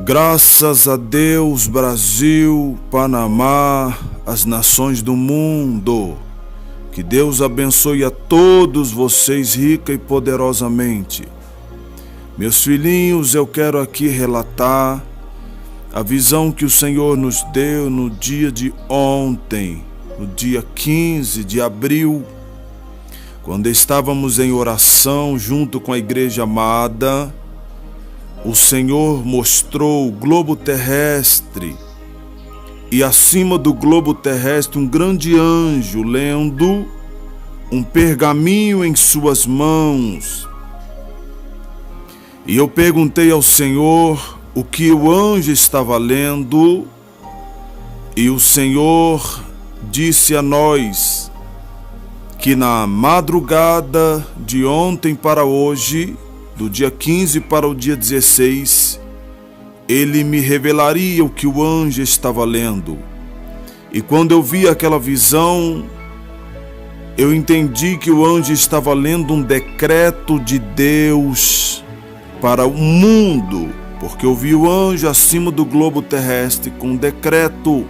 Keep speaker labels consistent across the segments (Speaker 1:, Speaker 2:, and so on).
Speaker 1: Graças a Deus, Brasil, Panamá, as nações do mundo. Que Deus abençoe a todos vocês rica e poderosamente. Meus filhinhos, eu quero aqui relatar a visão que o Senhor nos deu no dia de ontem, no dia 15 de abril, quando estávamos em oração junto com a igreja amada. O Senhor mostrou o globo terrestre e acima do globo terrestre um grande anjo lendo um pergaminho em suas mãos. E eu perguntei ao Senhor o que o anjo estava lendo, e o Senhor disse a nós que na madrugada de ontem para hoje, do dia 15 para o dia 16, ele me revelaria o que o anjo estava lendo. E quando eu vi aquela visão, eu entendi que o anjo estava lendo um decreto de Deus para o mundo, porque eu vi o anjo acima do globo terrestre com um decreto,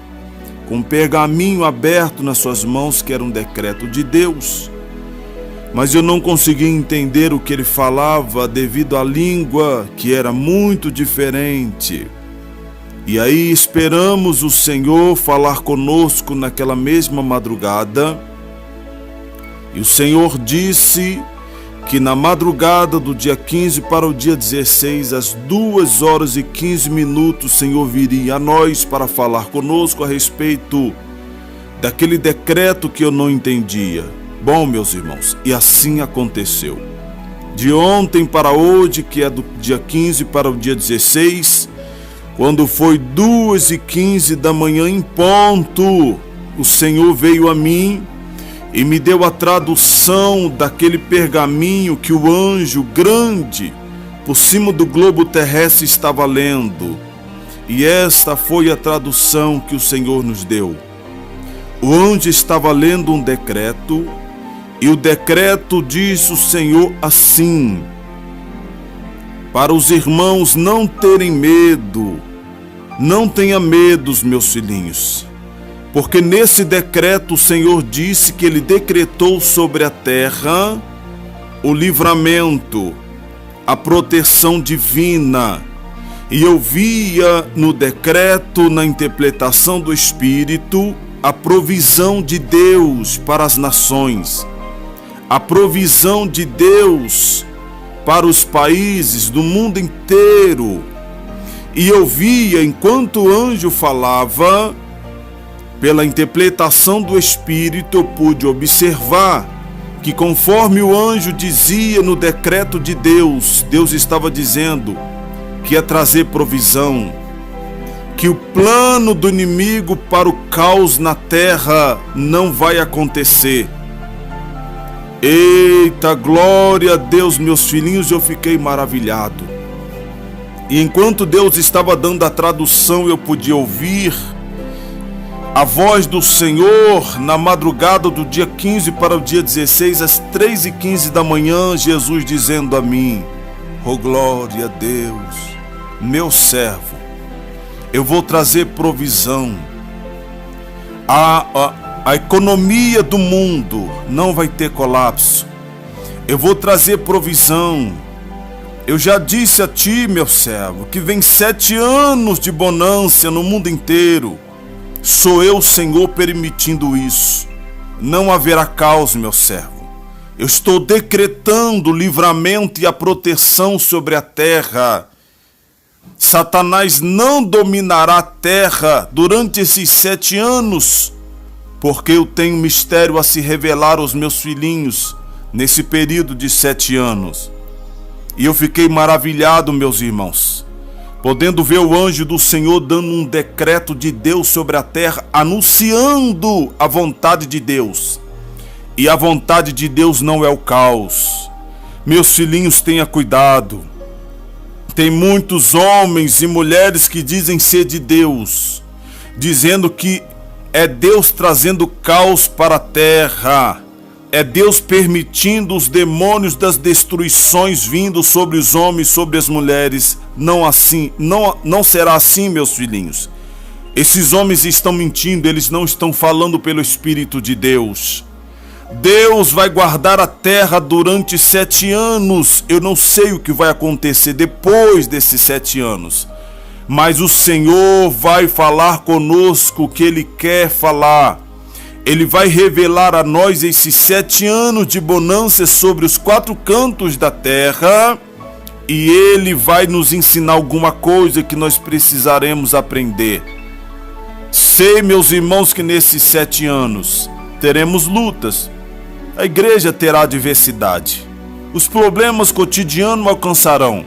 Speaker 1: com um pergaminho aberto nas suas mãos, que era um decreto de Deus. Mas eu não conseguia entender o que ele falava devido à língua, que era muito diferente. E aí esperamos o Senhor falar conosco naquela mesma madrugada. E o Senhor disse que na madrugada do dia 15 para o dia 16, às 2h15, o Senhor viria a nós para falar conosco a respeito daquele decreto que eu não entendia. Bom, meus irmãos, e assim aconteceu. De ontem para hoje, que é do dia 15 para o dia 16, quando foi 2h15 em ponto, o Senhor veio a mim e me deu a tradução daquele pergaminho que o anjo grande por cima do globo terrestre estava lendo. E esta foi a tradução que o Senhor nos deu. O anjo estava lendo um decreto, e o decreto diz o Senhor assim: para os irmãos não terem medo, não tenha medo, meus filhinhos, porque nesse decreto o Senhor disse que ele decretou sobre a terra o livramento, a proteção divina. E eu via no decreto, na interpretação do Espírito, a provisão de Deus para as nações, a provisão de Deus para os países do mundo inteiro. E eu via, enquanto o anjo falava, pela interpretação do Espírito, eu pude observar que conforme o anjo dizia no decreto de Deus, Deus estava dizendo que ia trazer provisão, que o plano do inimigo para o caos na terra não vai acontecer. Eita, glória a Deus, meus filhinhos, eu fiquei maravilhado. E enquanto Deus estava dando a tradução, eu podia ouvir a voz do Senhor na madrugada do dia 15 para o dia 16, às 3h15, Jesus dizendo a mim: oh glória a Deus, meu servo, eu vou trazer provisão. A economia do mundo não vai ter colapso. Eu vou trazer provisão. Eu já disse a ti, meu servo, que vem 7 anos de bonança no mundo inteiro. Sou eu, Senhor, permitindo isso. Não haverá caos, meu servo. Eu estou decretando o livramento e a proteção sobre a terra. Satanás não dominará a terra durante esses 7 anos, porque eu tenho mistério a se revelar aos meus filhinhos nesse período de 7 anos. E eu fiquei maravilhado, meus irmãos, podendo ver o anjo do Senhor dando um decreto de Deus sobre a terra, anunciando a vontade de Deus. E a vontade de Deus não é o caos. Meus filhinhos, tenha cuidado. Tem muitos homens e mulheres que dizem ser de Deus, dizendo que é Deus trazendo caos para a terra. É Deus permitindo os demônios das destruições vindo sobre os homens, sobre as mulheres. Não será assim, meus filhinhos. Esses homens estão mentindo, eles não estão falando pelo Espírito de Deus. Deus vai guardar a terra durante 7 anos. Eu não sei o que vai acontecer depois desses 7 anos. Mas o Senhor vai falar conosco o que Ele quer falar. Ele vai revelar a nós esses 7 anos de bonança sobre os 4 cantos da terra. E Ele vai nos ensinar alguma coisa que nós precisaremos aprender. Sei, meus irmãos, que nesses 7 anos teremos lutas. A igreja terá adversidade. Os problemas cotidianos alcançarão.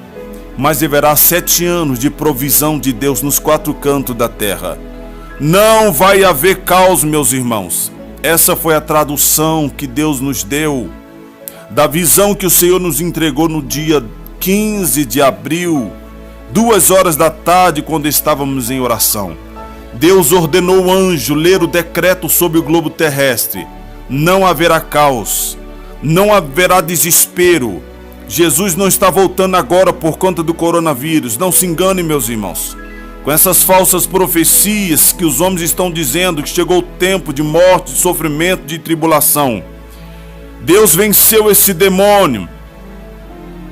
Speaker 1: Mas haverá 7 anos de provisão de Deus nos 4 cantos da terra. Não vai haver caos, meus irmãos. Essa foi a tradução que Deus nos deu da visão que o Senhor nos entregou no dia 15 de abril, 2 horas da tarde, quando estávamos em oração. Deus ordenou o anjo ler o decreto sobre o globo terrestre. Não haverá caos, não haverá desespero. Jesus não está voltando agora por conta do coronavírus. Não se enganem, meus irmãos, com essas falsas profecias que os homens estão dizendo que chegou o tempo de morte, de sofrimento, de tribulação. Deus venceu esse demônio,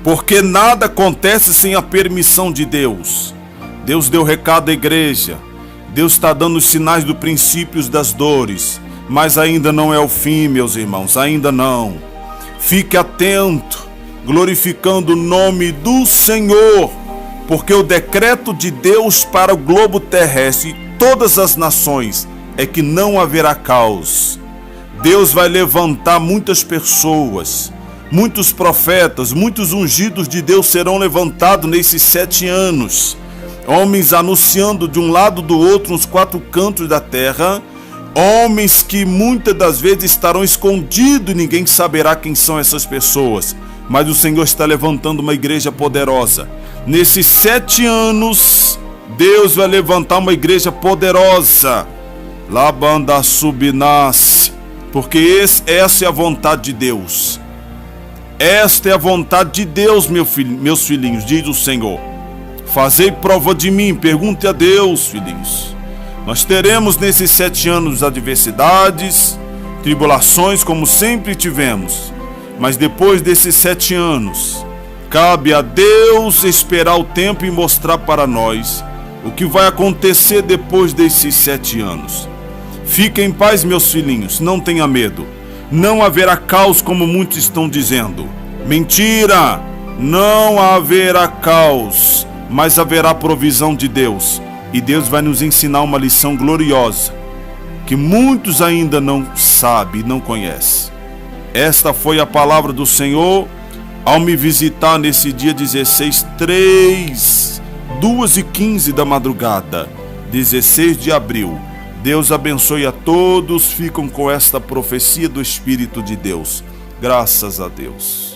Speaker 1: porque nada acontece sem a permissão de Deus. Deus deu recado à igreja. Deus está dando os sinais dos princípios das dores, mas ainda não é o fim, meus irmãos, ainda não. Fique atento, glorificando o nome do Senhor, porque o decreto de Deus para o globo terrestre e todas as nações é que não haverá caos. Deus vai levantar muitas pessoas, muitos profetas, muitos ungidos de Deus serão levantados nesses 7 anos. Homens anunciando de um lado do outro nos 4 cantos da terra. Homens que muitas das vezes estarão escondidos e ninguém saberá quem são essas pessoas. Mas o Senhor está levantando uma igreja poderosa. Nesses 7 anos, Deus vai levantar uma igreja poderosa. Labanda subnasce. Porque essa é a vontade de Deus. Esta é a vontade de Deus, meus filhinhos, diz o Senhor. Fazei prova de mim, pergunte a Deus, filhinhos. Nós teremos nesses 7 anos adversidades, tribulações, como sempre tivemos. Mas depois desses 7 anos, cabe a Deus esperar o tempo e mostrar para nós o que vai acontecer depois desses 7 anos. Fiquem em paz, meus filhinhos, não tenha medo. Não haverá caos como muitos estão dizendo. Mentira! Não haverá caos, mas haverá provisão de Deus. E Deus vai nos ensinar uma lição gloriosa, que muitos ainda não sabem e não conhecem. Esta foi a palavra do Senhor ao me visitar nesse dia 16, 2h15 da madrugada, 16 de abril. Deus abençoe a todos, ficam com esta profecia do Espírito de Deus. Graças a Deus.